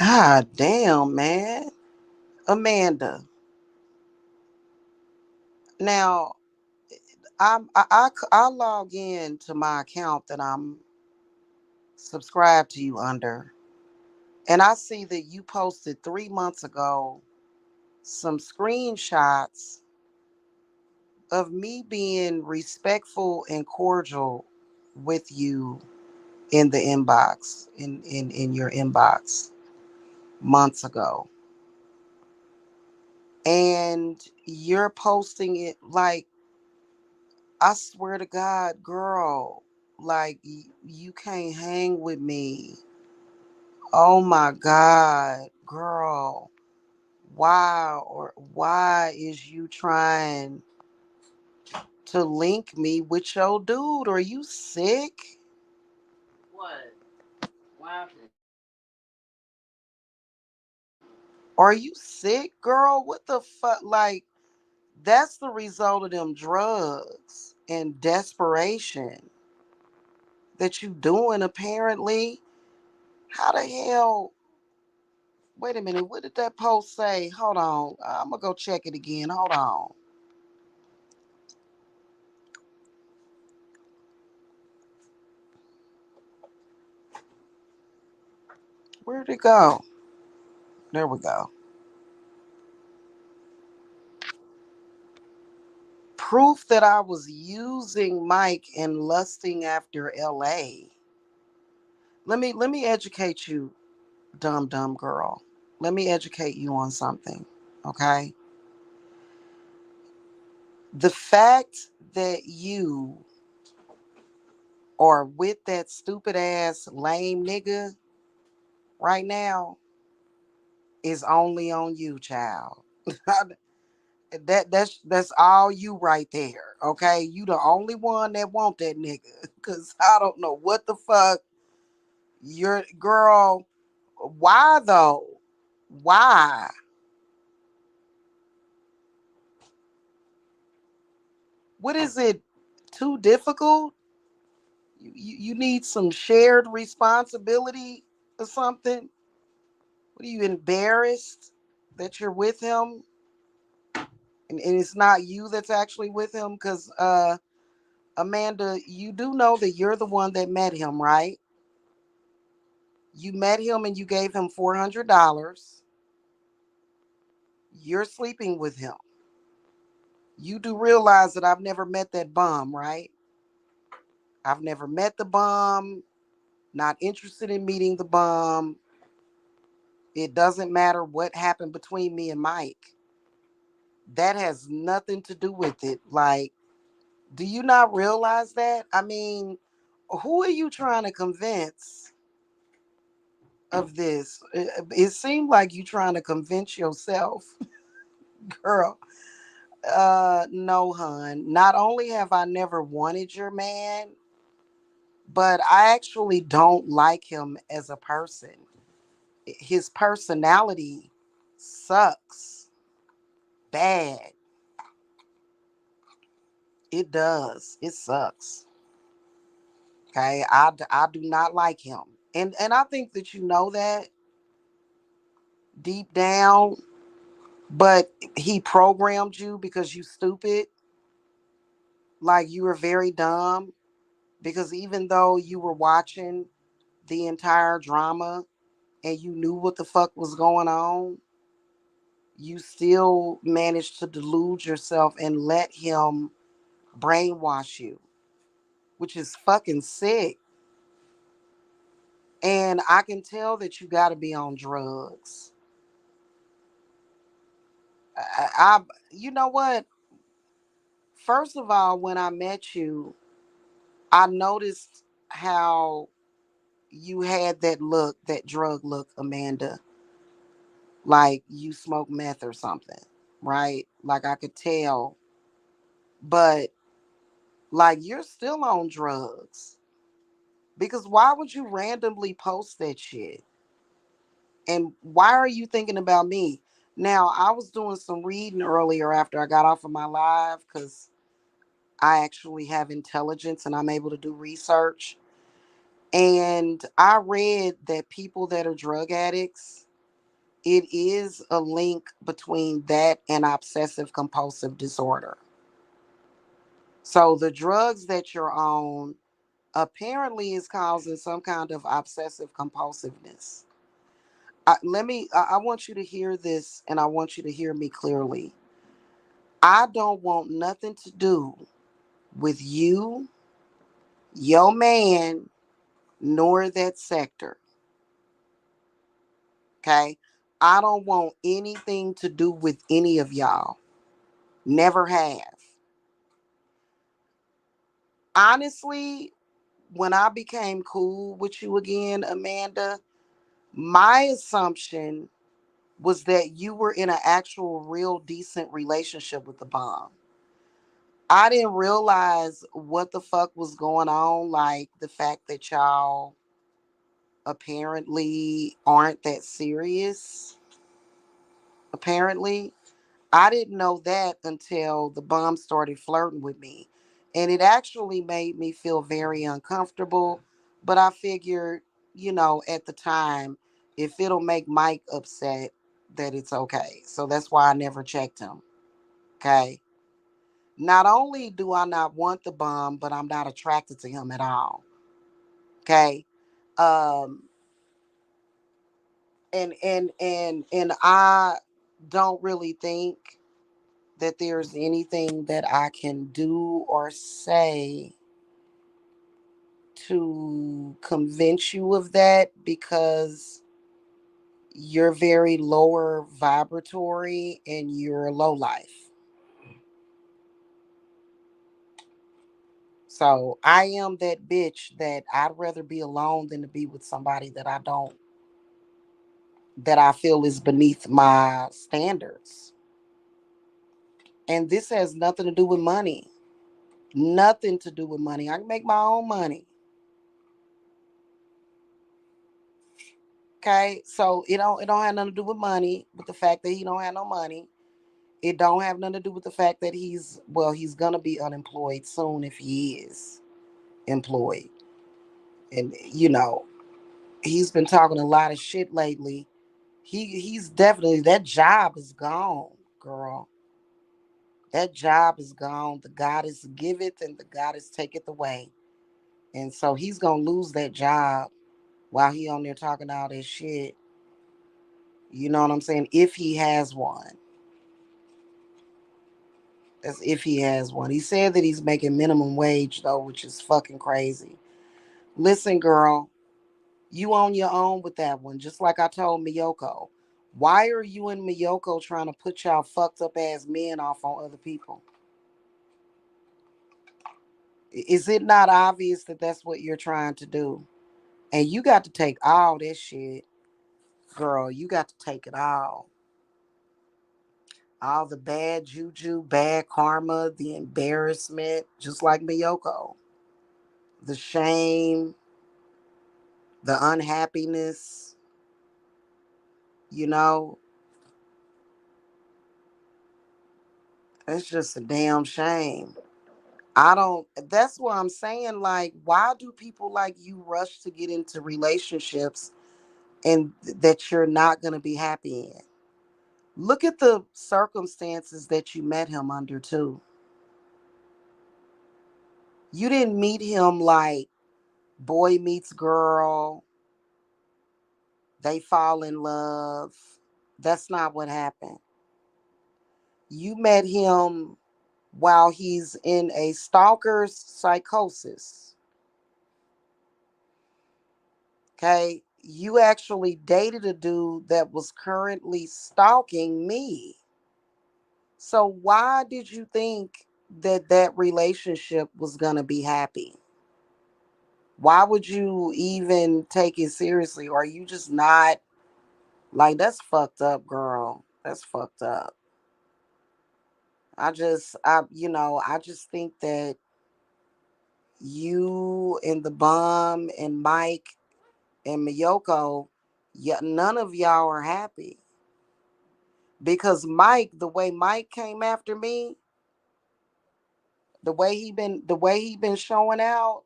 God damn, man. Amanda. Now, I log in to my account that I'm subscribed to you under, and I see that you posted 3 months ago some screenshots of me being respectful and cordial with you in the inbox, in your inbox months ago. And you're posting it like, I swear to God, girl, like you can't hang with me. Oh my God, girl. Why is you trying to link me with your dude? Are you sick? What? Why? Are you sick, girl? What the fuck? Like, that's the result of them drugs and desperation that you doing apparently. How the hell? Wait a minute. What did that post say? Hold on. I'm gonna go check it again. Hold on. Where'd it go? There we go. Proof that I was using Mike and lusting after LA. Let me educate you, dumb girl. Let me educate you on something. Okay? The fact that you are with that stupid ass lame nigga right now is only on you, child. That's all you right there. Okay? You the only one that want that nigga. Cause I don't know what the fuck your girl. Why though? Why? What is it? Too difficult? You need some shared responsibility or something? What are you embarrassed that you're with him? And it's not you that's actually with him? Because Amanda, you do know that you're the one that met him, right? You met him and you gave him $400. You're sleeping with him. You do realize that I've never met that bum, right? I've never met the bum, not interested in meeting the bum. It doesn't matter what happened between me and Mike. That has nothing to do with it. Like, do you not realize that? I mean, who are you trying to convince of this? It seemed like you trying to convince yourself, girl. No, hun. Not only have I never wanted your man, but I actually don't like him as a person. His personality sucks bad. It does. It sucks. Okay, I do not like him, and I think that you know that deep down. But he programmed you because you stupid. Like you were very dumb. Because even though you were watching the entire drama and you knew what the fuck was going on, you still managed to delude yourself and let him brainwash you, which is fucking sick. And I can tell that you got to be on drugs. You know what? First of all, when I met you, I noticed how you had that look, that drug look, Amanda, like you smoke meth or something, right? Like I could tell, but like you're still on drugs because why would you randomly post that shit? And why are you thinking about me? Now, I was doing some reading earlier after I got off of my live because I actually have intelligence and I'm able to do research. And I read that people that are drug addicts, it is a link between that and obsessive compulsive disorder. So the drugs that you're on apparently is causing some kind of obsessive compulsiveness. I want you to hear this and I want you to hear me clearly. I don't want nothing to do with you, your man, nor that sector. Okay? I don't want anything to do with any of y'all. Never have. Honestly, when I became cool with you again, Amanda, my assumption was that you were in an actual, real, decent relationship with the bomb. I didn't realize what the fuck was going on, like the fact that y'all apparently aren't that serious. Apparently, I didn't know that until the bomb started flirting with me. And it actually made me feel very uncomfortable. But I figured, at the time, if it'll make Mike upset, that it's okay. So that's why I never checked him. Okay. Not only do I not want the bomb, but I'm not attracted to him at all. Okay. Um, and I don't really think that there's anything that I can do or say to convince you of that because you're very lower vibratory and you're low life. So I am that bitch that I'd rather be alone than to be with somebody that I feel is beneath my standards. And this has nothing to do with money. Nothing to do with money. I can make my own money. Okay, so it don't have nothing to do with money, but the fact that he don't have no money. It don't have nothing to do with the fact that he's gonna be unemployed soon if he is employed. And he's been talking a lot of shit lately. He's definitely, that job is gone, girl. That job is gone. The goddess giveth and the goddess taketh away. And so he's gonna lose that job while he on there talking all this shit. You know what I'm saying? If he has one. As if he has one. He said that he's making minimum wage though, which is fucking crazy. Listen, girl, you on your own with that one. Just like I told Miyoko. Why are you and Miyoko trying to put y'all fucked up ass men off on other people? Is it not obvious that that's what you're trying to do? And you got to take all this shit, girl. You got to take it all. All the bad juju, bad karma, the embarrassment, just like Miyoko. The shame, the unhappiness, you know, it's just a damn shame. I don't, that's what I'm saying. Like, why do people like you rush to get into relationships and that you're not going to be happy in? Look at the circumstances that you met him under, too. You didn't meet him like boy meets girl, they fall in love. That's not what happened. You met him while he's in a stalker's psychosis. Okay. You actually dated a dude that was currently stalking me. So why did you think that that relationship was going to be happy? Why would you even take it seriously? Or are you just not, like, that's fucked up, girl? That's fucked up. I just think that you and the bomb and Mike and Miyoko, yeah, none of y'all are happy because Mike, the way Mike came after me, the way he been showing out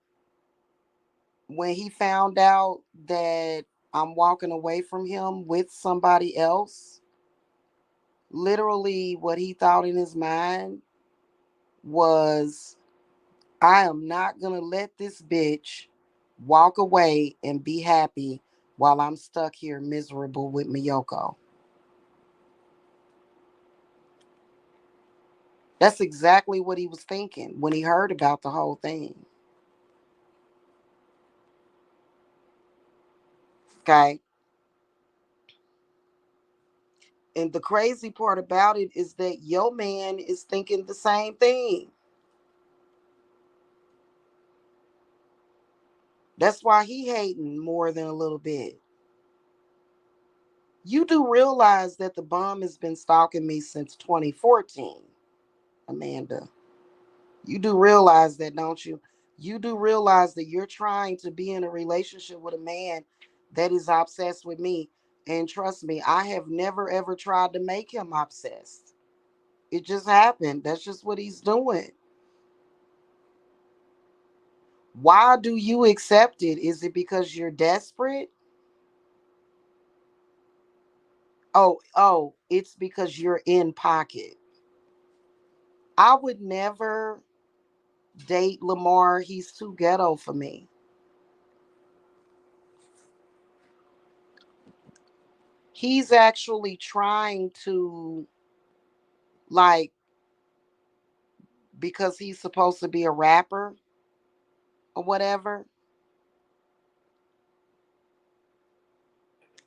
when he found out that I'm walking away from him with somebody else. Literally, what he thought in his mind was, I am not going to let this bitch walk away and be happy while I'm stuck here miserable with Miyoko. That's exactly what he was thinking when he heard about the whole thing. Okay. And the crazy part about it is that your man is thinking the same thing. That's why he hating more than a little bit. You do realize that the bum has been stalking me since 2014, Amanda. You do realize that, don't you? You do realize that you're trying to be in a relationship with a man that is obsessed with me. And trust me, I have never ever tried to make him obsessed. It just happened. That's just what he's doing. Why do you accept it? Is it because you're desperate? Oh, it's because you're in pocket. I would never date Lamar. He's too ghetto for me. He's actually trying to, like, because he's supposed to be a rapper or whatever,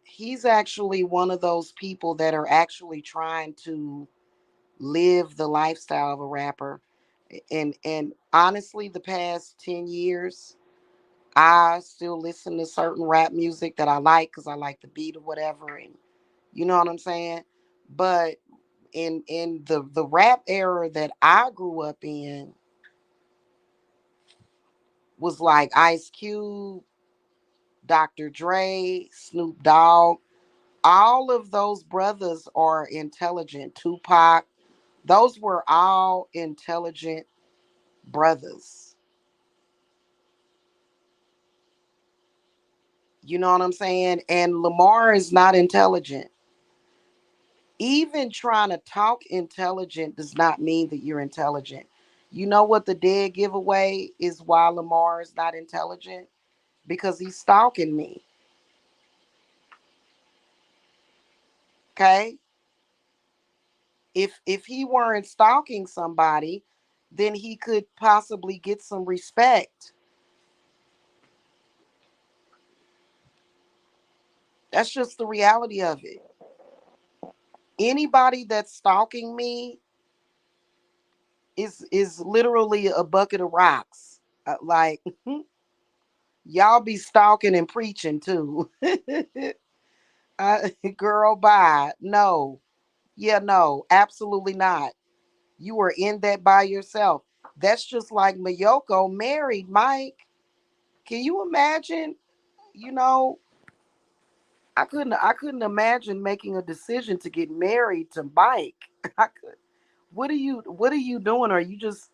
he's actually one of those people that are actually trying to live the lifestyle of a rapper. And honestly, the past 10 years, I still listen to certain rap music that I like because I like the beat or whatever, and you know what I'm saying. But in the rap era that I grew up in was like Ice Cube, Dr. Dre, Snoop Dogg. All of those brothers are intelligent. Tupac, those were all intelligent brothers. You know what I'm saying? And Lamar is not intelligent. Even trying to talk intelligent does not mean that you're intelligent. You know what the dead giveaway is why Lamar is not intelligent? Because he's stalking me. Okay? If he weren't stalking somebody, then he could possibly get some respect. That's just the reality of it. Anybody that's stalking me is literally a bucket of rocks. Like y'all be stalking and preaching too. Girl, bye. No. Yeah, no, absolutely not. You were in that by yourself. That's just like Mayoko married Mike. Can you imagine? You know, I couldn't imagine making a decision to get married to Mike. I could. What are you doing? Are you just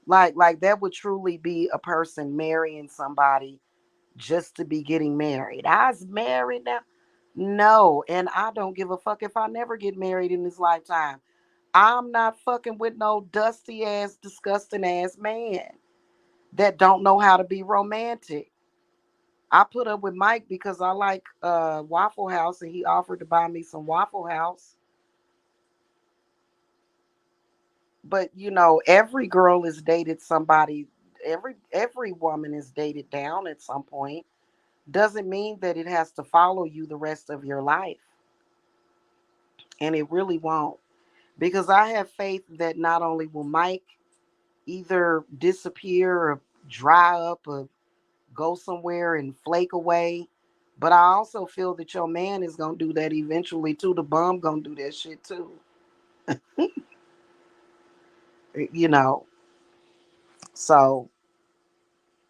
like that would truly be a person marrying somebody just to be getting married? I was married now. No, and I don't give a fuck if I never get married in this lifetime. I'm not fucking with no dusty ass, disgusting ass man that don't know how to be romantic. I put up with Mike because I like Waffle House and he offered to buy me some Waffle House. But you know, every girl has dated somebody, every woman is dated down at some point. Doesn't mean that it has to follow you the rest of your life. And it really won't. Because I have faith that not only will Mike either disappear or dry up or go somewhere and flake away, but I also feel that your man is gonna do that eventually too. The bum gonna do that shit too. You know. So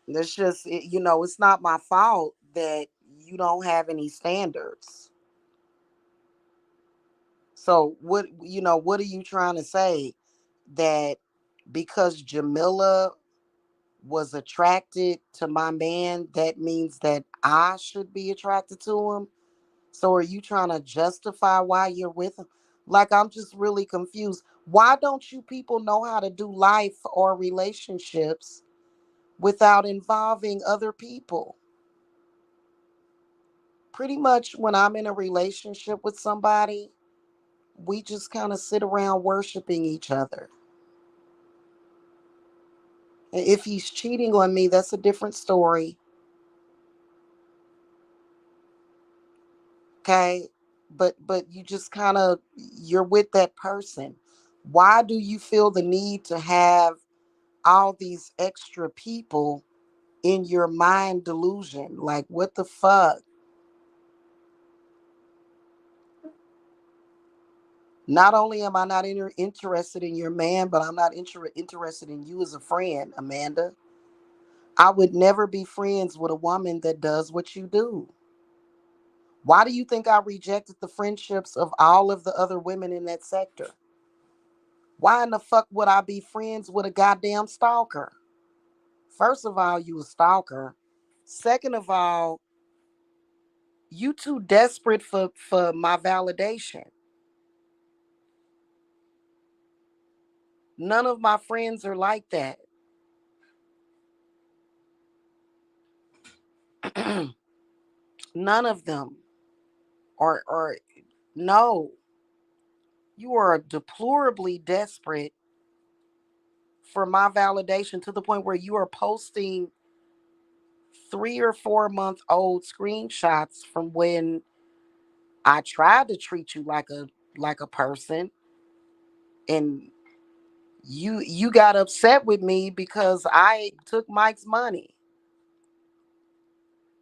it's just it's not my fault that you don't have any standards. So what are you trying to say? That because Jamila was attracted to my man, that means that I should be attracted to him. So are you trying to justify why you're with him? Like, I'm just really confused. Why don't you people know how to do life or relationships without involving other people? Pretty much when I'm in a relationship with somebody, we just kind of sit around worshiping each other. If he's cheating on me, that's a different story. Okay? But you just kind of, you're with that person. Why do you feel the need to have all these extra people in your mind delusion? Like, what the fuck? Not only am I not interested in your man, but I'm not interested in you as a friend, Amanda. I would never be friends with a woman that does what you do. Why do you think I rejected the friendships of all of the other women in that sector? Why in the fuck would I be friends with a goddamn stalker? First of all, you a stalker. Second of all, you too desperate for my validation. None of my friends are like that. None of them. Or no. You are deplorably desperate for my validation to the point where you are posting 3 or 4 month old screenshots from when I tried to treat you like a person, and you got upset with me because I took Mike's money.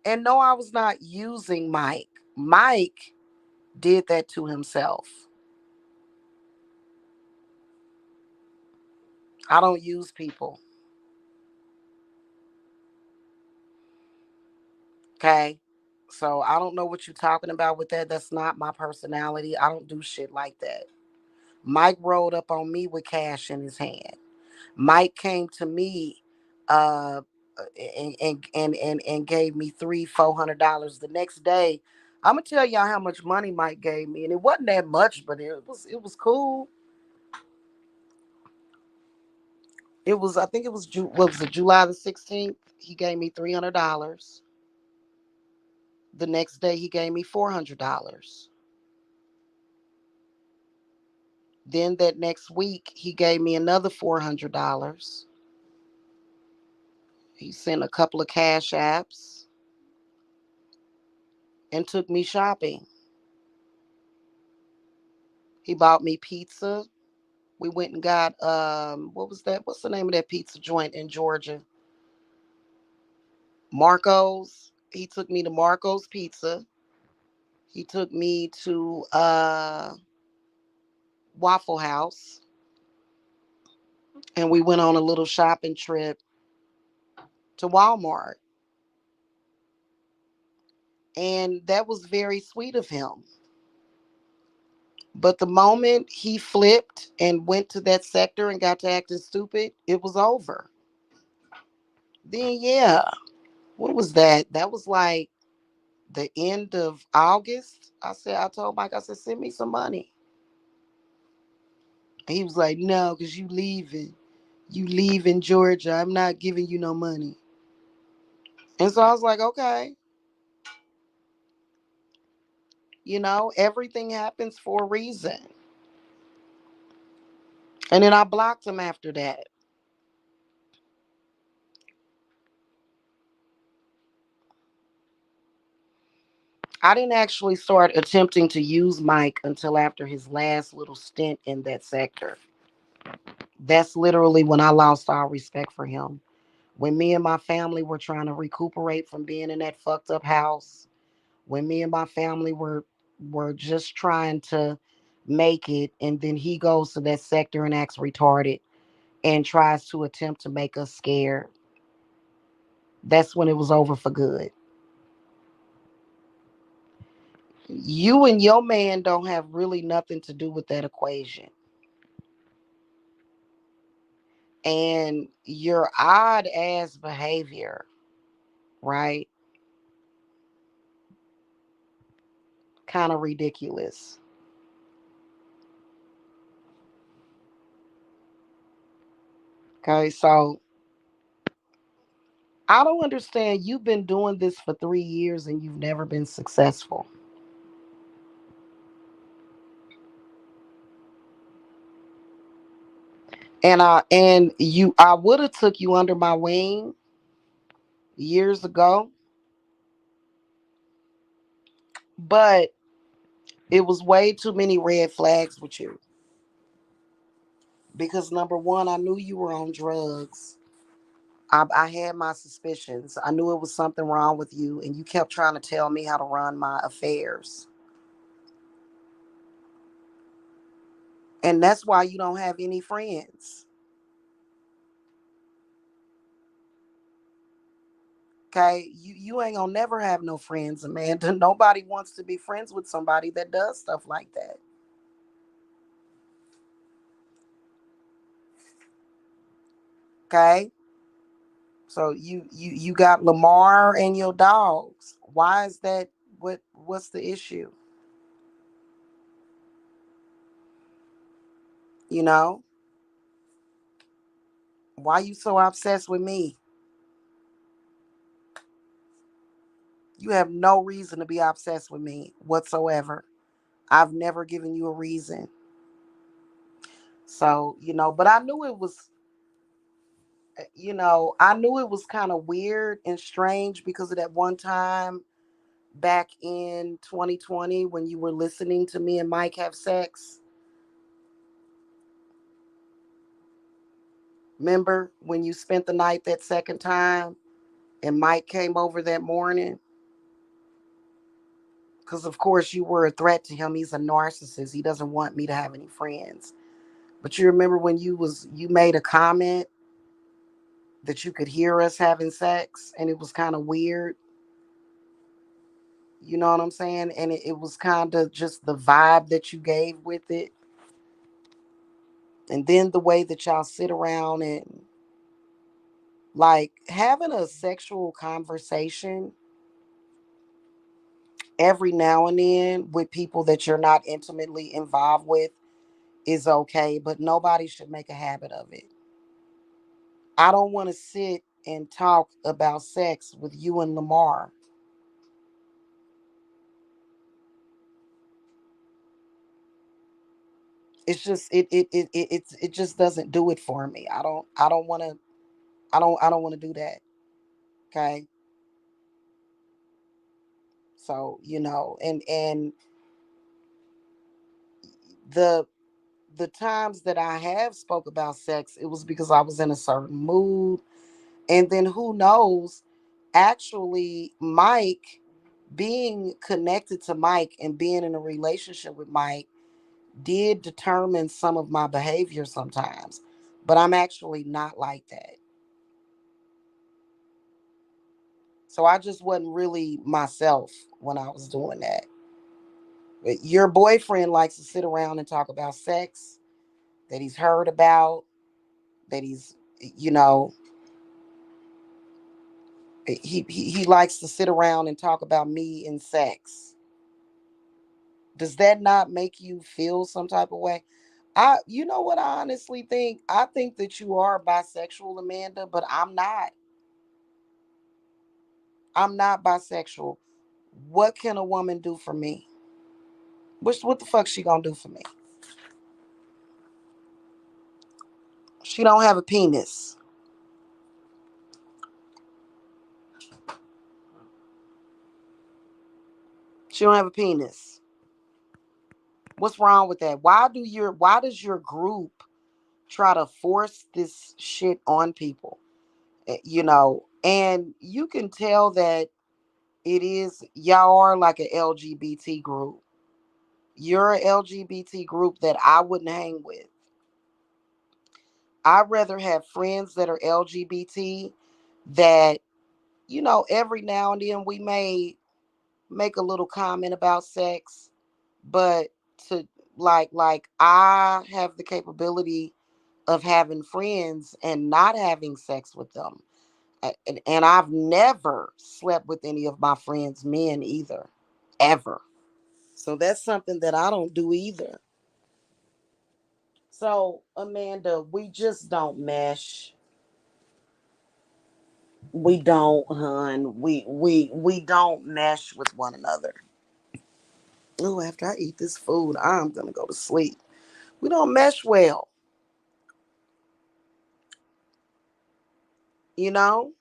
And no, I was not using Mike. Mike did that to himself. I don't use people. Okay? So I don't know what you're talking about with that. That's not my personality. I don't do shit like that. Mike rolled up on me with cash in his hand. Mike came to me uh and gave me $300-400 the next day. I'm gonna tell y'all how much money Mike gave me, and it wasn't that much, but it was cool. It was, I think it was what was it, July the 16th. He gave me $300. The next day he gave me $400. Then that next week he gave me another $400. He sent a couple of cash apps and took me shopping. He bought me pizza. We went and got what was that? What's the name of that pizza joint in Georgia? Marco's. He took me to Marco's Pizza. He took me to Waffle House, and we went on a little shopping trip to Walmart. And that was very sweet of him. But the moment he flipped and went to that sector and got to acting stupid, it was over. Then yeah, what was that? That was like the end of August. I told Mike, I said, send me some money. And he was like, no, because you leaving. You leaving Georgia. I'm not giving you no money. And so I was like, okay, everything happens for a reason. And then I blocked him after that. I didn't actually start attempting to use Mike until after his last little stint in that sector. That's literally when I lost all respect for him. When me and my family were trying to recuperate from being in that fucked up house, when me and my family were just trying to make it, and then he goes to that sector and acts retarded and tries to attempt to make us scared. That's when it was over for good. You and your man don't have really nothing to do with that equation. And your odd ass behavior, right? Kind of ridiculous. Okay, so I don't understand. You've been doing this for 3 years and you've never been successful. I would have took you under my wing years ago, but it was way too many red flags with you. Because number one, I knew you were on drugs. I had my suspicions. I knew it was something wrong with you, and you kept trying to tell me how to run my affairs. And that's why you don't have any friends. Okay? You ain't gonna never have no friends, Amanda. Nobody wants to be friends with somebody that does stuff like that. Okay? So you got Lamar and your dogs. Why is that? What's the issue? You know? Why you so obsessed with me? You have no reason to be obsessed with me whatsoever. I've never given you a reason. So, but I knew it was, I knew it was kind of weird and strange because of that one time back in 2020 when you were listening to me and Mike have sex. Remember when you spent the night that second time and Mike came over that morning? Because, of course, you were a threat to him. He's a narcissist. He doesn't want me to have any friends. But you remember when you made a comment that you could hear us having sex and it was kind of weird. You know what I'm saying? And it was kind of just the vibe that you gave with it. And then the way that y'all sit around and like having a sexual conversation every now and then with people that you're not intimately involved with is okay, but nobody should make a habit of it. I don't want to sit and talk about sex with you and Lamar. It's just it just doesn't do it for me. I don't want to I don't want to do that. Okay? So, and the the times that I have spoke about sex, it was because I was in a certain mood. And then who knows, actually Mike, being connected to Mike and being in a relationship with Mike did determine some of my behavior sometimes. But I'm actually not like that. So I just wasn't really myself when I was doing that. But your boyfriend likes to sit around and talk about sex that he's heard about, that he's, you know, he likes to sit around and talk about me and sex. Does that not make you feel some type of way? You know what I honestly think? I think that you are bisexual, Amanda, but I'm not. I'm not bisexual. What can a woman do for me? What the fuck she gonna do for me? She don't have a penis. She don't have a penis. What's wrong with that? Why does your group try to force this shit on people? And you can tell that y'all are like an LGBT group. You're an LGBT group that I wouldn't hang with. I'd rather have friends that are LGBT that, every now and then we may make a little comment about sex, but to like I have the capability of having friends and not having sex with them. And I've never slept with any of my friends' men either, ever. So that's something that I don't do either. So, Amanda, we just don't mesh. We don't, hun. We don't mesh with one another. Oh, after I eat this food, I'm gonna go to sleep. We don't mesh well, you know?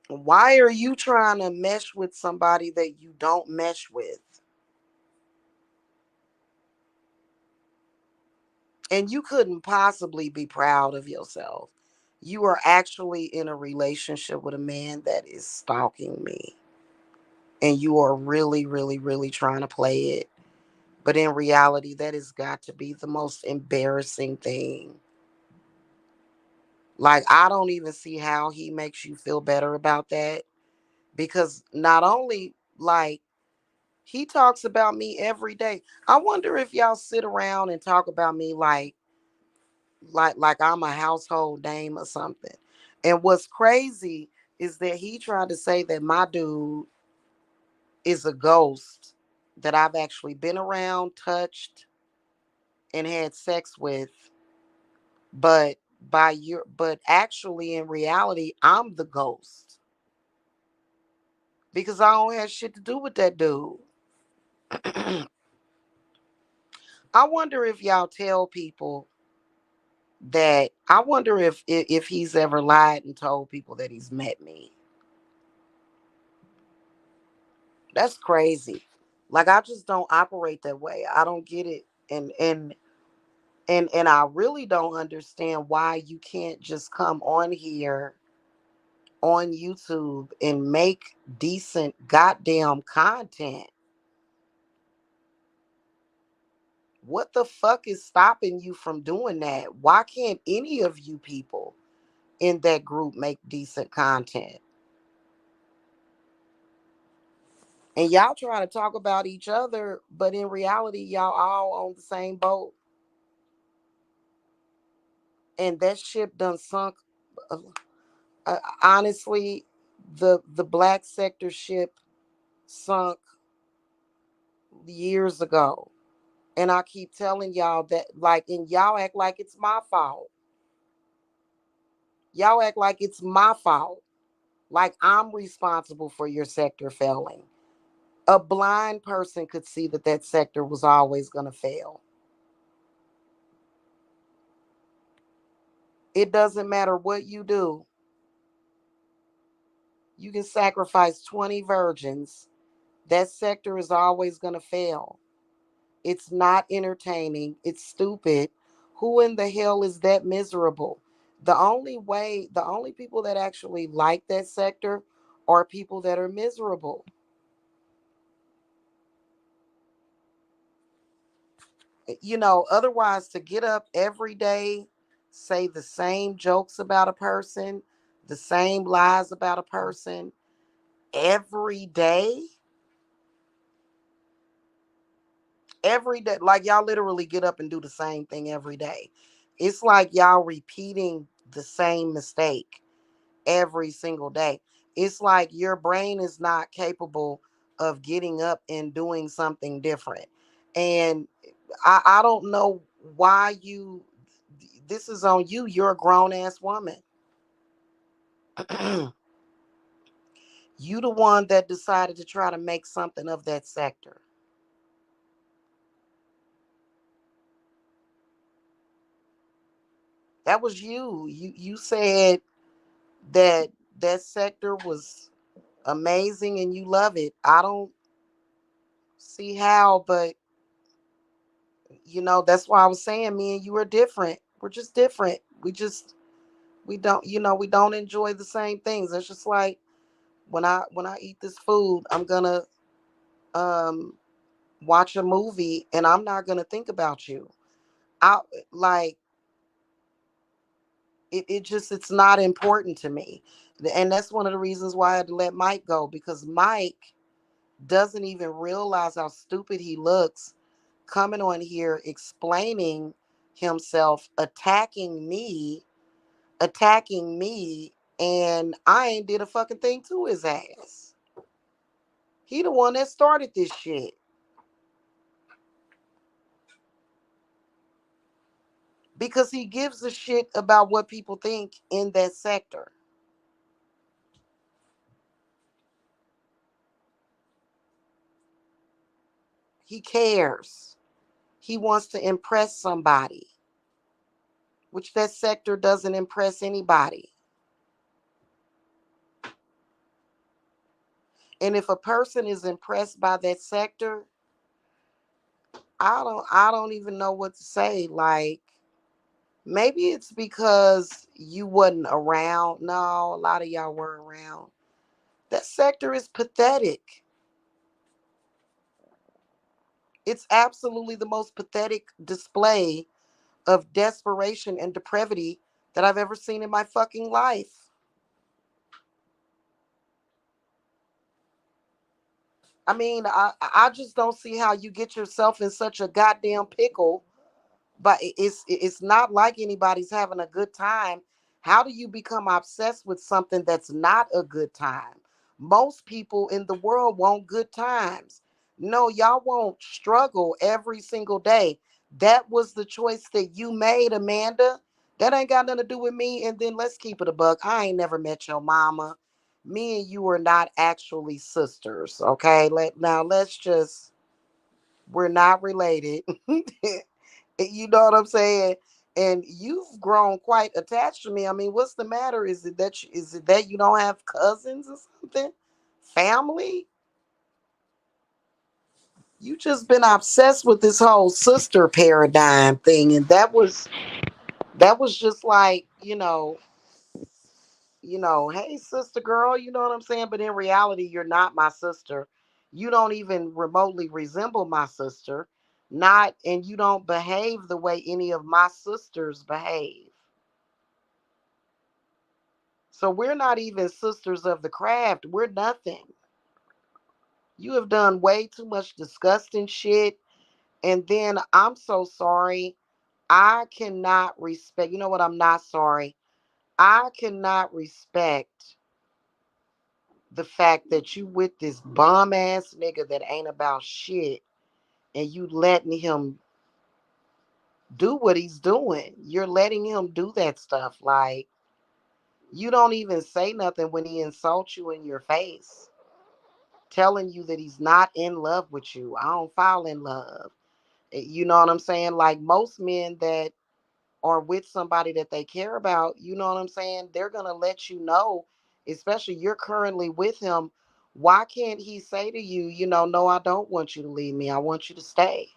Why are you trying to mesh with somebody that you don't mesh with? And you couldn't possibly be proud of yourself. You are actually in a relationship with a man that is stalking me. And you are really, really, really trying to play it. But in reality, that has got to be the most embarrassing thing. Like, I don't even see how he makes you feel better about that. Because not only, like, he talks about me every day. I wonder if y'all sit around and talk about me like I'm a household name or something. And what's crazy is that he tried to say that my dude is a ghost that I've actually been around, touched, and had sex with, but but actually in reality, I'm the ghost because I don't have shit to do with that dude. I wonder if y'all tell people that I wonder if he's ever lied and told people that he's met me. That's crazy. Like, I just don't operate that way. I don't get it. And I really don't understand why you can't just come on here on YouTube and make decent goddamn content. What the fuck is stopping you from doing that? Why can't any of you people in that group make decent content? And y'all trying to talk about each other, but in reality, y'all all on the same boat. And that ship done sunk. Honestly, the black sector ship sunk years ago. And I keep telling y'all that, like, and y'all act like it's my fault. Y'all act like it's my fault. Like I'm responsible for your sector failing. A blind person could see that that sector was always going to fail. It doesn't matter what you do. You can sacrifice 20 virgins. That sector is always going to fail. It's not entertaining. It's stupid. Who in the hell is that miserable? The only people that actually like that sector are people that are miserable. Otherwise, to get up every day, say the same jokes about a person, the same lies about a person every day, like y'all literally get up and do the same thing every day. It's like y'all repeating the same mistake every single day. It's like your brain is not capable of getting up and doing something different. And I don't know why this is on you. You're a grown ass woman. You the one that decided to try to make something of that sector. That was you. You said that that sector was amazing and you love it. I don't see how, but that's why I was saying me and you are different. We're just different. We don't enjoy the same things. It's just like when I eat this food, I'm gonna um watch a movie and I'm not gonna think about you. I like it's not important to me. And that's one of the reasons why I had to let Mike go, because Mike doesn't even realize how stupid he looks coming on here explaining himself attacking me, and I ain't did a fucking thing to his ass. He the one that started this shit. Because he gives a shit about what people think in that sector. He cares. He wants to impress somebody, which that sector doesn't impress anybody. And if a person is impressed by that sector, I don't even know what to say. Like, maybe it's because you wasn't around. No, a lot of y'all were around. That sector is pathetic. It's absolutely the most pathetic display of desperation and depravity that I've ever seen in my fucking life. I mean, I just don't see how you get yourself in such a goddamn pickle. But it's not like anybody's having a good time. How do you become obsessed with something that's not a good time? Most people in the world want good times. No, y'all won't struggle every single day. That was the choice that you made, Amanda. That ain't got nothing to do with me. And then let's keep it a buck. I ain't never met your mama. Me and you are not actually sisters. Okay. Let's just, we're not related. You know what I'm saying? And you've grown quite attached to me. I mean, what's the matter? Is it that you don't have cousins or something? Family? You just been obsessed with this whole sister paradigm thing, and that was just like, hey sister girl, you know what I'm saying? But in reality, you're not my sister. You don't even remotely resemble my sister. Not and you don't behave the way any of my sisters behave. So we're not even sisters of the craft. We're nothing. You have done way too much disgusting shit. And then I'm so sorry. I cannot respect. You know what? I'm not sorry. I cannot respect the fact that you with this bum ass nigga that ain't about shit and you letting him do what he's doing. You're letting him do that stuff. Like, you don't even say nothing when he insults you in your face, telling you that he's not in love with you. I don't fall in love. You know what I'm saying? Like most men that are with somebody that they care about, you know what I'm saying? They're going to let you know, especially you're currently with him. Why can't he say to you, no, I don't want you to leave me. I want you to stay.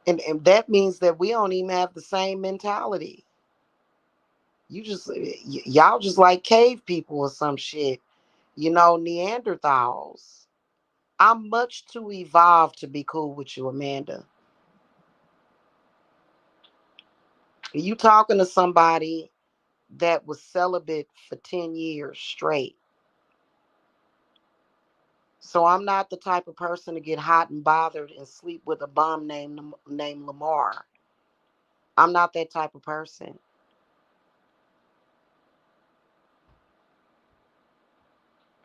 And that means that we don't even have the same mentality. Y'all just like cave people or some shit, Neanderthals. I'm much too evolved to be cool with you, Amanda. You talking to somebody that was celibate for 10 years straight. So I'm not the type of person to get hot and bothered and sleep with a bum named Lamar. I'm not that type of person.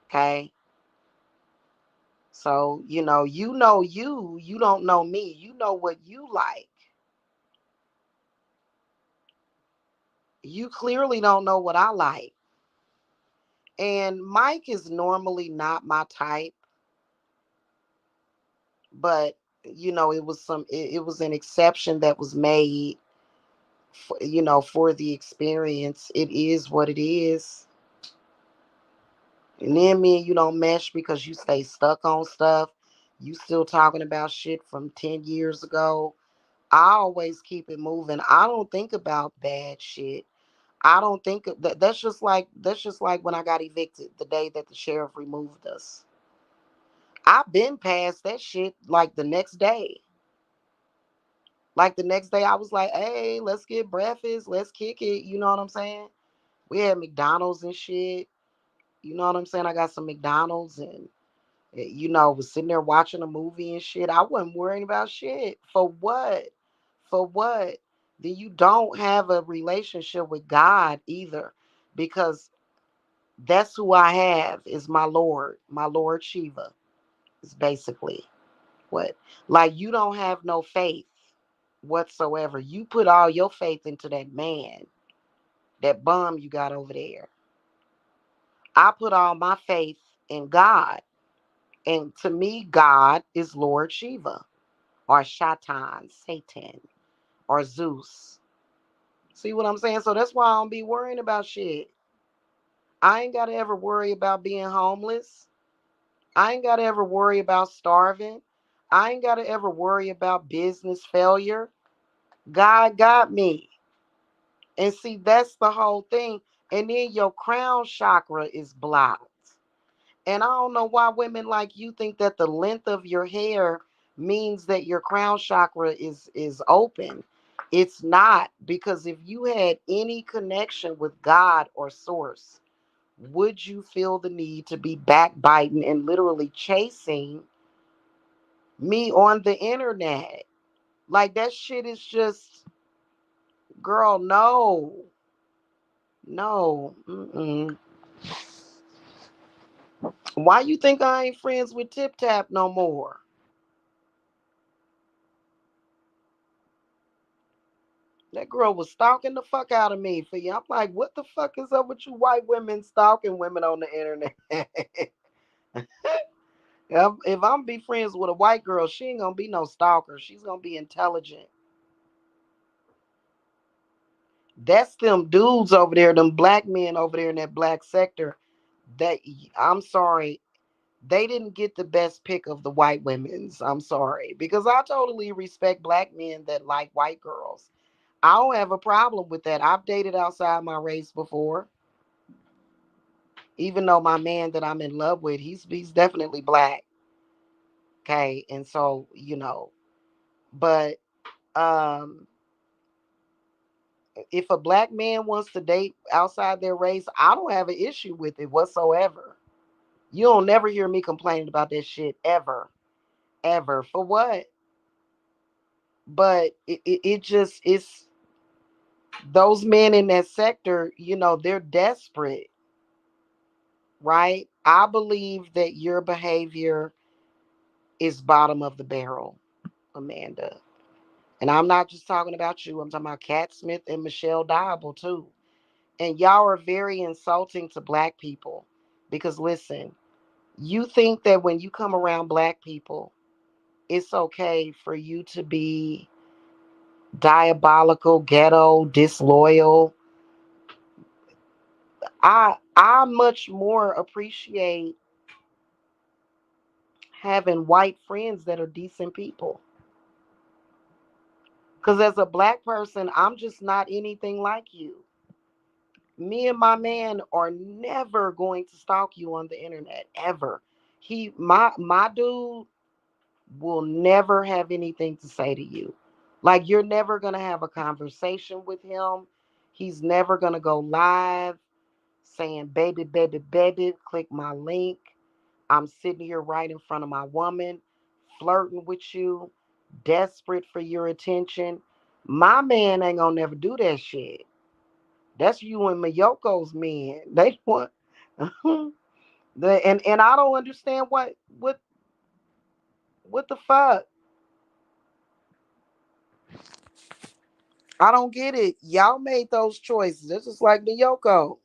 Okay? So, you don't know me. You know what you like. You clearly don't know what I like. And Mike is normally not my type, but it was an exception that was made for the experience. It is what it is. And then me and you don't mesh because you stay stuck on stuff. You still talking about shit from 10 years ago. I always keep it moving. I don't think about bad shit. I don't think that that's just like when I got evicted the day that the sheriff removed us. I've been past that shit like the next day. Like the next day I was like, "Hey, let's get breakfast, let's kick it." You know what I'm saying? We had McDonald's and shit. You know what I'm saying? I got some McDonald's, and Was sitting there watching a movie and shit. I wasn't worrying about shit. For what? For what? Then you don't have a relationship with God either, because that's who I have is my Lord Shiva. Is basically what, like, you don't have no faith whatsoever. You put all your faith into that man, that bum you got over there. I put all my faith in God. And to me, God is Lord Shiva or Shaitan, Satan, or Zeus. See what I'm saying? So that's why I don't be worrying about shit. I ain't got to ever worry about being homeless. I ain't got to ever worry about starving. I ain't got to ever worry about business failure. God got me. And see, that's the whole thing. And then your crown chakra is blocked. And I don't know why women like you think that the length of your hair means that your crown chakra is open. It's not, because if you had any connection with God or source, would you feel the need to be backbiting and literally chasing me on the internet? Like, that shit is just, girl, no. No. Mm-mm. Why you think I ain't friends with Tip Tap no more? That girl was stalking the fuck out of me for you. I'm like, what the fuck is up with you white women stalking women on the internet? If I'm be friends with a white girl, she ain't gonna be no stalker. She's gonna be intelligent. That's them dudes over there, them black men over there in that black sector. That, I'm sorry, they didn't get the best pick of the white women's. I'm sorry, because I totally respect black men that like white girls. I don't have a problem with that. I've dated outside my race before, even though my man that I'm in love with, he's definitely black. Okay, and so but um, if a black man wants to date outside their race, I don't have an issue with it whatsoever. You don't never hear me complaining about that shit ever, ever. For what? But it just, it's those men in that sector. They're desperate, right? I believe that your behavior is bottom of the barrel, Amanda. And I'm not just talking about you. I'm talking about Cat Smith and Michelle Diable too. And y'all are very insulting to black people. Because listen, you think that when you come around black people, it's okay for you to be diabolical, ghetto, disloyal. I much more appreciate having white friends that are decent people. Because as a black person, I'm just not anything like you. Me and my man are never going to stalk you on the internet ever. My dude will never have anything to say to you. Like, you're never going to have a conversation with him. He's never going to go live saying, baby, baby, baby, click my link. I'm sitting here right in front of my woman, flirting with you, desperate for your attention. My man ain't gonna never do that shit. That's you and Miyoko's men. They want and I don't understand what the fuck. I don't get it. Y'all made those choices. It's just like Miyoko.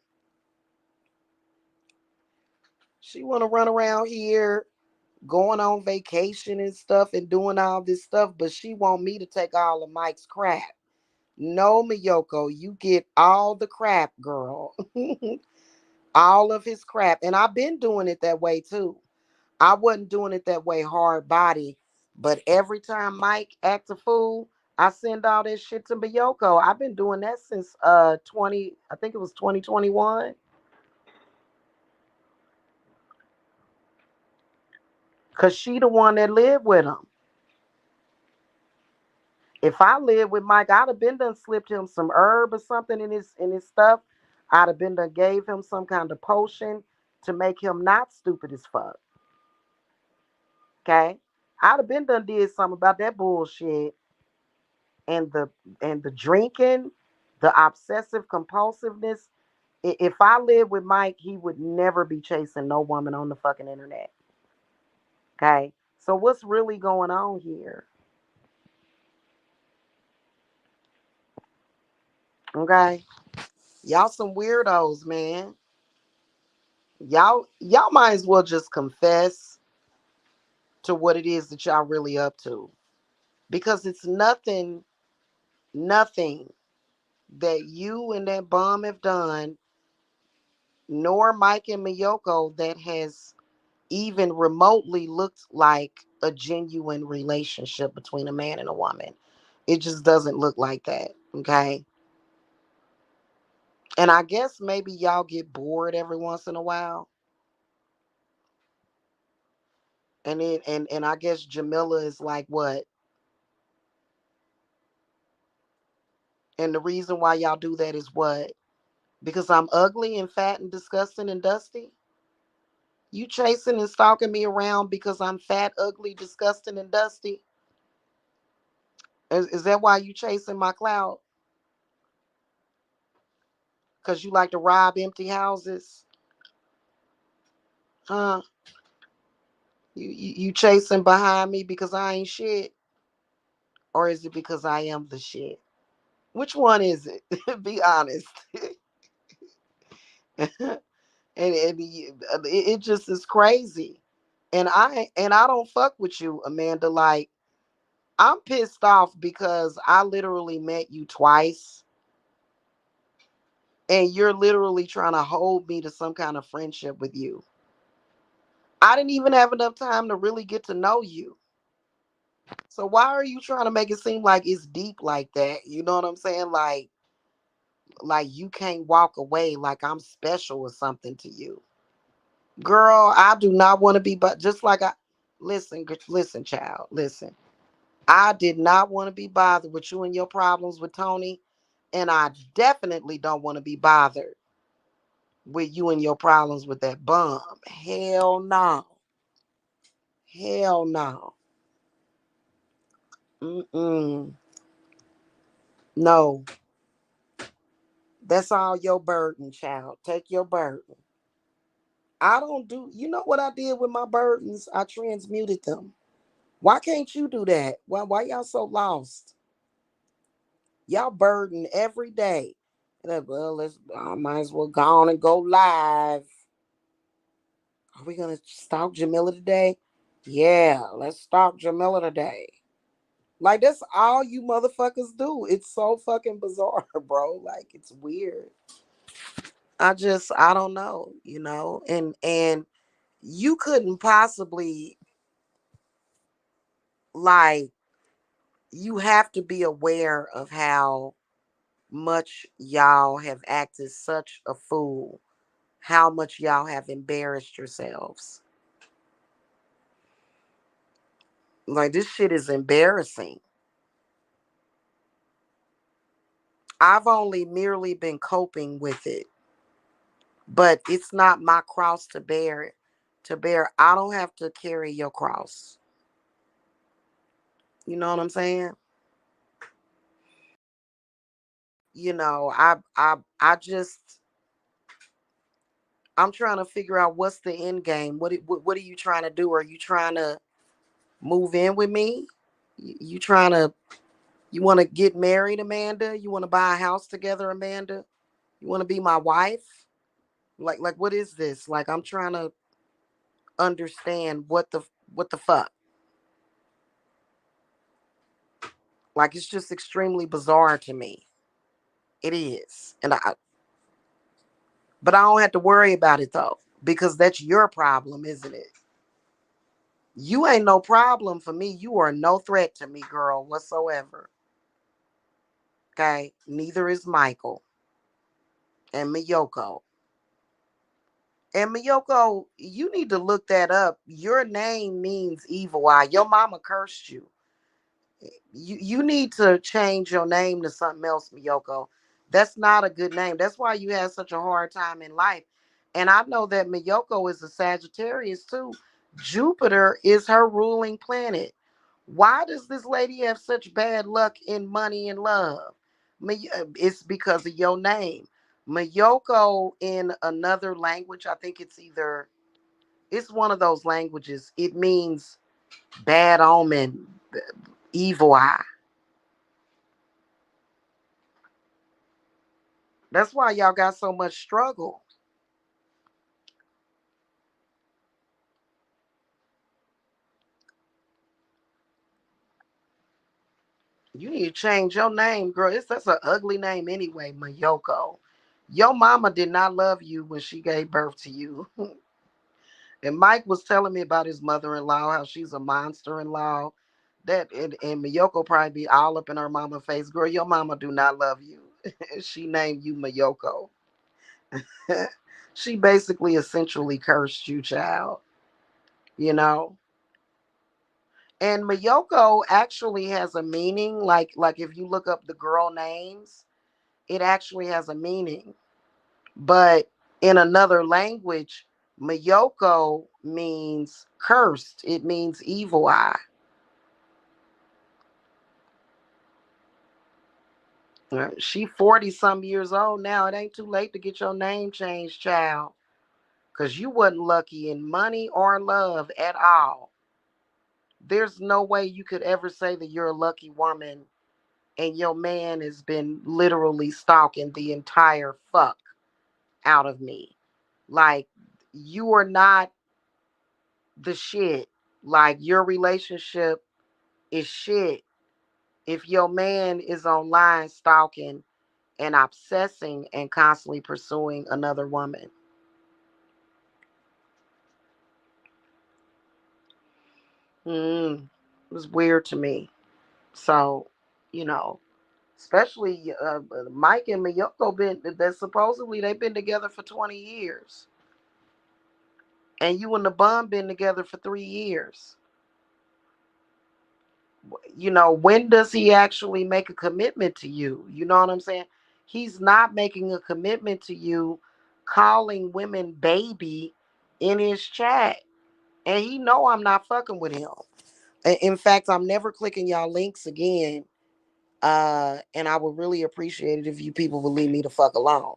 She wanna run around here going on vacation and stuff and doing all this stuff, but she want me to take all of Mike's crap. No, Miyoko, you get all the crap, girl. All of his crap. And I've been doing it that way too. I wasn't doing it that way hard body, but every time Mike act a fool, I send all this shit to Miyoko. I've been doing that since 20, I think it was 2021. Cause she the one that lived with him. If I lived with Mike, I'd have been done slipped him some herb or something in his stuff. I'd have been done gave him some kind of potion to make him not stupid as fuck. Okay. I'd have been done did something about that bullshit and the drinking, the obsessive compulsiveness. If I lived with Mike, he would never be chasing no woman on the fucking internet. Okay. So what's really going on here? Okay. Y'all some weirdos, man. Y'all might as well just confess to what it is that y'all really up to. Because it's nothing that you and that bum have done, nor Mike and Miyoko, that has even remotely looked like a genuine relationship between a man and a woman. It just doesn't look like that. Okay. And I guess maybe y'all get bored every once in a while. And I guess Jamila is like what? And the reason why y'all do that is what? Because I'm ugly and fat and disgusting and dusty? You chasing and stalking me around because I'm fat, ugly, disgusting, and dusty? Is that why you chasing my clout? Because you like to rob empty houses? Huh? You chasing behind me because I ain't shit? Or is it because I am the shit? Which one is it? Be honest. And it just is crazy. And I don't fuck with you, Amanda. Like, I'm pissed off because I literally met you twice, and you're literally trying to hold me to some kind of friendship with you. I didn't even have enough time to really get to know you. So why are you trying to make it seem like it's deep like that? You know what I'm saying? Like you can't walk away, like I'm special or something to you. Girl, I do not want to be, but just like I listen, child, listen. I did not want to be bothered with you and your problems with Tony, and I definitely don't want to be bothered with you and your problems with that bum. Hell no. Hell no. Mm-mm. No. That's all your burden, child. Take your burden. I don't do, you know what I did with my burdens? I transmuted them. Why can't you do that? Why y'all so lost? Y'all burden every day. Like, well, I might as well go on and go live. Are we gonna stalk Jamila today? Yeah, let's stalk Jamila today. Like, that's all you motherfuckers do. It's so fucking bizarre, bro. Like, it's weird. I don't know, and you couldn't possibly, like, you have to be aware of how much y'all have acted such a fool, how much y'all have embarrassed yourselves. Like, this shit is embarrassing. I've only merely been coping with it, but it's not my cross to bear. I don't have to carry your cross. You know what I'm saying? I just I'm trying to figure out what's the end game. What are you trying to do? Are you trying to move in with me? You trying to you want to get married, Amanda? You want to buy a house together, Amanda? You want to be my wife? Like what is this? Like, I'm trying to understand what the fuck. Like, it's just extremely bizarre to me. It is. But I don't have to worry about it though, because that's your problem, isn't it? You ain't no problem for me. You are no threat to me, girl, whatsoever. Okay? Neither is Michael and Miyoko. And Miyoko, you need to look that up. Your name means evil eye. Your mama cursed you. You need to change your name to something else, Miyoko. That's not a good name. That's why you had such a hard time in life. And I know that Miyoko is a Sagittarius too. Jupiter is her ruling planet. Why does this lady have such bad luck in money and love? It's because of your name. Mayoko in another language, I think it's one of those languages. It means bad omen, evil eye. That's why y'all got so much struggle. You need to change your name, girl. That's an ugly name anyway, Mayoko. Your mama did not love you when she gave birth to you. And Mike was telling me about his mother-in-law, how she's a monster-in-law. And Mayoko probably be all up in her mama face. Girl, your mama do not love you. She named you Mayoko. She basically essentially cursed you, child. You know? And Mayoko actually has a meaning. Like if you look up the girl names, it actually has a meaning. But in another language, Mayoko means cursed. It means evil eye. She 40 some years old now. It ain't too late to get your name changed, child. Cause you wasn't lucky in money or love at all. There's no way you could ever say that you're a lucky woman and your man has been literally stalking the entire fuck out of me. Like, you are not the shit. Like, your relationship is shit if your man is online stalking and obsessing and constantly pursuing another woman. It was weird to me. So, you know, especially Mike and Miyoko been that supposedly they've been together for 20 years, and you and the bum been together for 3 years. You know, when does he actually make a commitment to you? You know what I'm saying? He's not making a commitment to you, calling women baby in his chat, and he know I'm not fucking with him. In fact, I'm never clicking y'all links again. And I would really appreciate it if you people would leave me the fuck alone.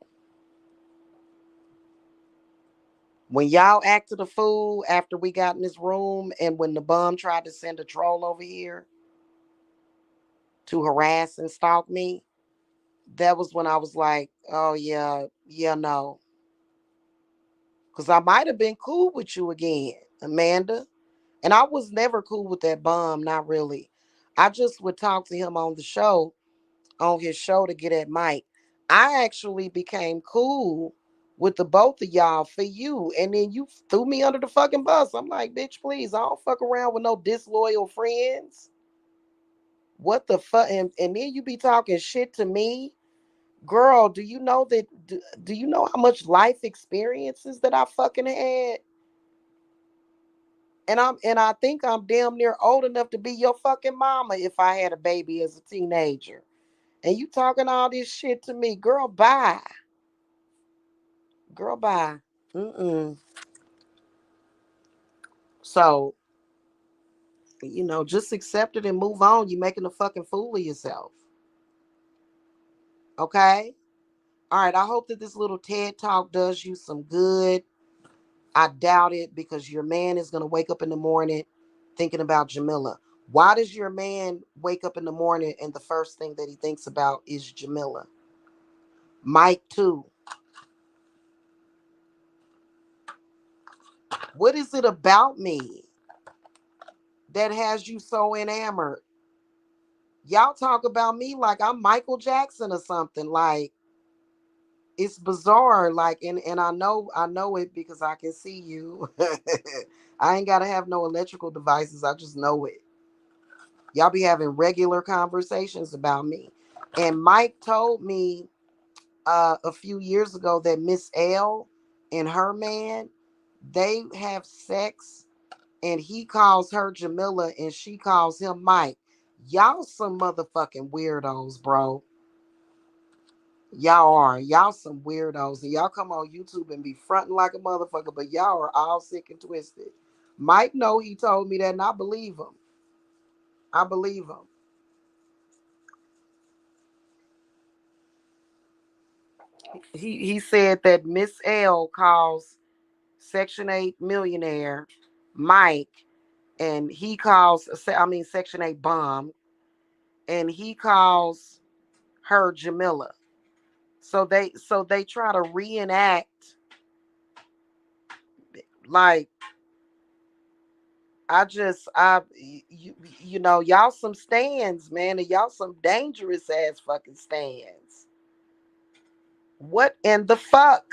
When y'all acted a fool after we got in this room, and when the bum tried to send a troll over here to harass and stalk me, that was when I was like, oh yeah, yeah, no. Because I might have been cool with you again, Amanda. And I was never cool with that bum, not really. I just would talk to him on his show to get at Mike. I actually became cool with the both of y'all for you. And then you threw me under the fucking bus. I'm like, bitch, please, I don't fuck around with no disloyal friends. What the fuck? And then you be talking shit to me. Girl, do you know that? Do you know how much life experiences that I fucking had? And I think I'm damn near old enough to be your fucking mama if I had a baby as a teenager. And you talking all this shit to me, girl, bye. Girl, bye. Mm-mm. So, just accept it and move on. You making a fucking fool of yourself. Okay? All right. I hope that this little TED talk does you some good. I doubt it because your man is going to wake up in the morning thinking about Jamila. Why does your man wake up in the morning and the first thing that he thinks about is Jamila? Mike, too. What is it about me that has you so enamored? Y'all talk about me like I'm Michael Jackson or something. Like, it's bizarre. Like, and I know it because I can see you. I ain't gotta have no electrical devices. I just know it. Y'all be having regular conversations about me. And Mike told me a few years ago that Miss L and her man, they have sex, and he calls her Jamila and she calls him Mike. Y'all some motherfucking weirdos, bro. Y'all are. Y'all some weirdos. And y'all come on YouTube and be fronting like a motherfucker, but y'all are all sick and twisted. Mike know he told me that, and I believe him. I believe him. He said that Miss L calls Section 8 millionaire Mike, and he calls, I mean, Section 8 bomb, and he calls her Jamila. So they try to reenact, like, you know, y'all some stands, man, and y'all some dangerous ass fucking stands. What in the fuck?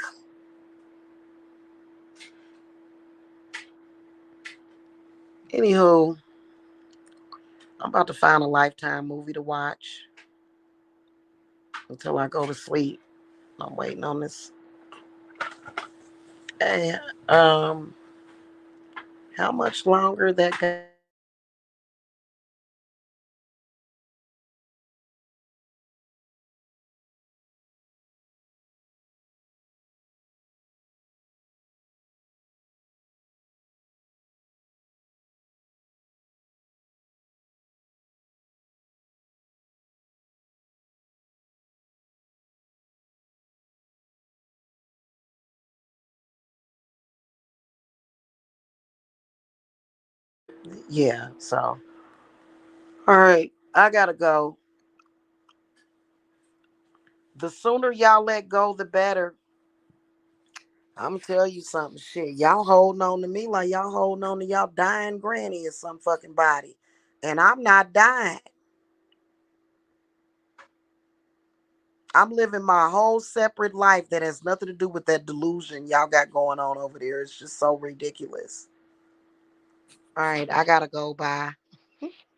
Anywho, I'm about to find a Lifetime movie to watch until I go to sleep. I'm waiting on this. Hey, um, how much longer that goddamn movie is? Yeah, so all right, I gotta go. The sooner y'all let go, the better. I'm gonna tell you something. Shit, y'all holding on to me like y'all holding on to y'all dying granny or some fucking body, and I'm not dying. I'm living my whole separate life that has nothing to do with that delusion y'all got going on over there. It's just so ridiculous. All right, I gotta go. Bye.